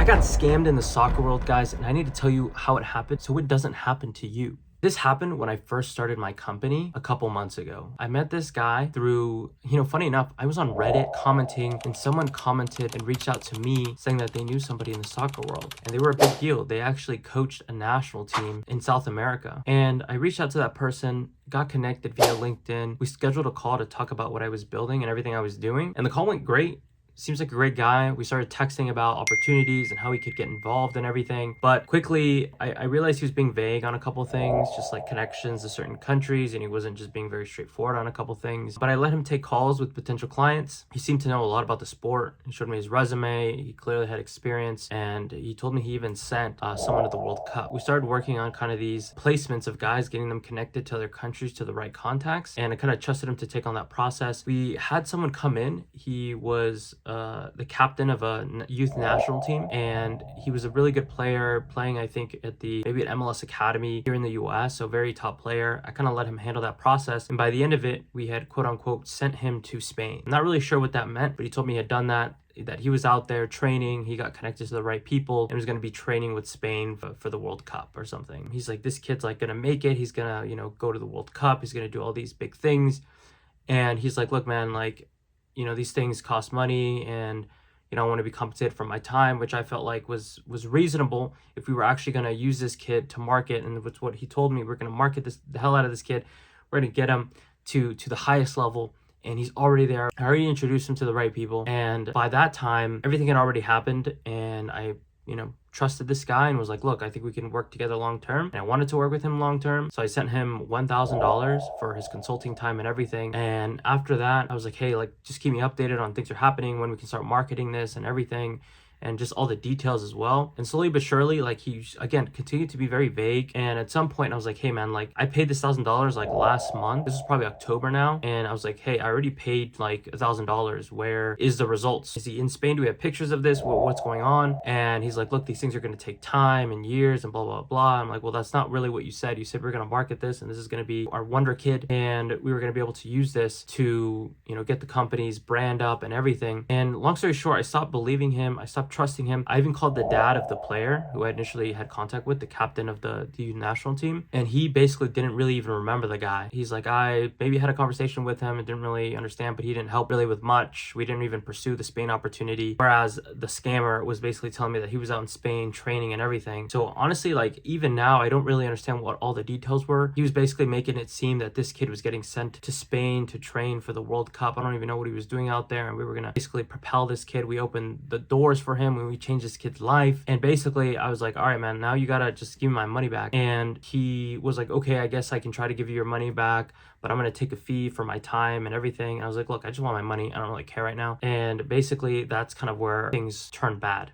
got scammed in the soccer world, guys, and I need to tell you how it happened so it doesn't happen to you. This happened when I first started my company a couple months ago. I met this guy through, funny enough, I was on Reddit commenting and someone commented and reached out to me saying that they knew somebody in the soccer world and they were a big deal. They actually coached a national team in South America. And I reached out to that person, got connected via LinkedIn. We scheduled a call to talk about what I was building and everything I was doing. And the call went great. Seems like a great guy. We started texting about opportunities and how he could get involved and everything. But quickly, I realized he was being vague on a couple things, just like connections to certain countries, and he wasn't just being very straightforward on a couple things. But I let him take calls with potential clients. He seemed to know a lot about the sport. He showed me his resume. He clearly had experience, and he told me he even sent someone to the World Cup. We started working on kind of these placements of guys, getting them connected to other countries, to the right contacts, and I kind of trusted him to take on that process. We had someone come in. He was the captain of a youth national team, and he was a really good player, playing I think at MLS Academy here in the US, so very top player. I kind of let him handle that process, and by the end of it we had quote unquote sent him to Spain. I'm not really sure what that meant, but he told me he had done that he was out there training, he got connected to the right people, and was going to be training with Spain for the World Cup or something. He's like, this kid's like going to make it, he's going to go to the World Cup, he's going to do all these big things. And he's like, look man, like, these things cost money, and I want to be compensated for my time, which I felt like was reasonable if we were actually going to use this kid to market. And with what he told me, we're going to market the hell out of this kid. We're going to get him to the highest level, and he's already there. I already introduced him to the right people, and by that time everything had already happened, and I trusted this guy and was like, look, I think we can work together long term. And I wanted to work with him long term. So I sent him $1,000 for his consulting time and everything. And after that, I was like, hey, like, just keep me updated on things are happening, when we can start marketing this and everything, and just all the details as well. And slowly but surely, like, he again continued to be very vague. And at some point I was like, hey man, like, I paid this $1,000 like last month. This is probably October now. And I was like, hey, I already paid like $1,000. Where is the results? Is he in Spain? Do we have pictures of this? What's going on? And he's like, look, these things are going to take time and years and blah blah blah. I'm like, well, that's not really what you said. You said we're going to market this, and this is going to be our wonder kid, and we were going to be able to use this to get the company's brand up and everything. And long story short, I stopped believing him. I stopped trusting him. I even called the dad of the player who I initially had contact with, the captain of the youth national team, and he basically didn't really even remember the guy. He's like, I maybe had a conversation with him and didn't really understand, but he didn't help really with much. We didn't even pursue the Spain opportunity, whereas the scammer was basically telling me that he was out in Spain training and everything. So honestly, like, even now I don't really understand what all the details were. He was basically making it seem that this kid was getting sent to Spain to train for the World Cup. I don't even know what he was doing out there, and we were gonna basically propel this kid. We opened the doors for him when we changed this kid's life, and basically I was like, all right man, now you gotta just give me my money back. And he was like, okay, I guess I can try to give you your money back, but I'm gonna take a fee for my time and everything. And I was like, look, I just want my money, I don't really care right now. And basically that's kind of where things turned bad.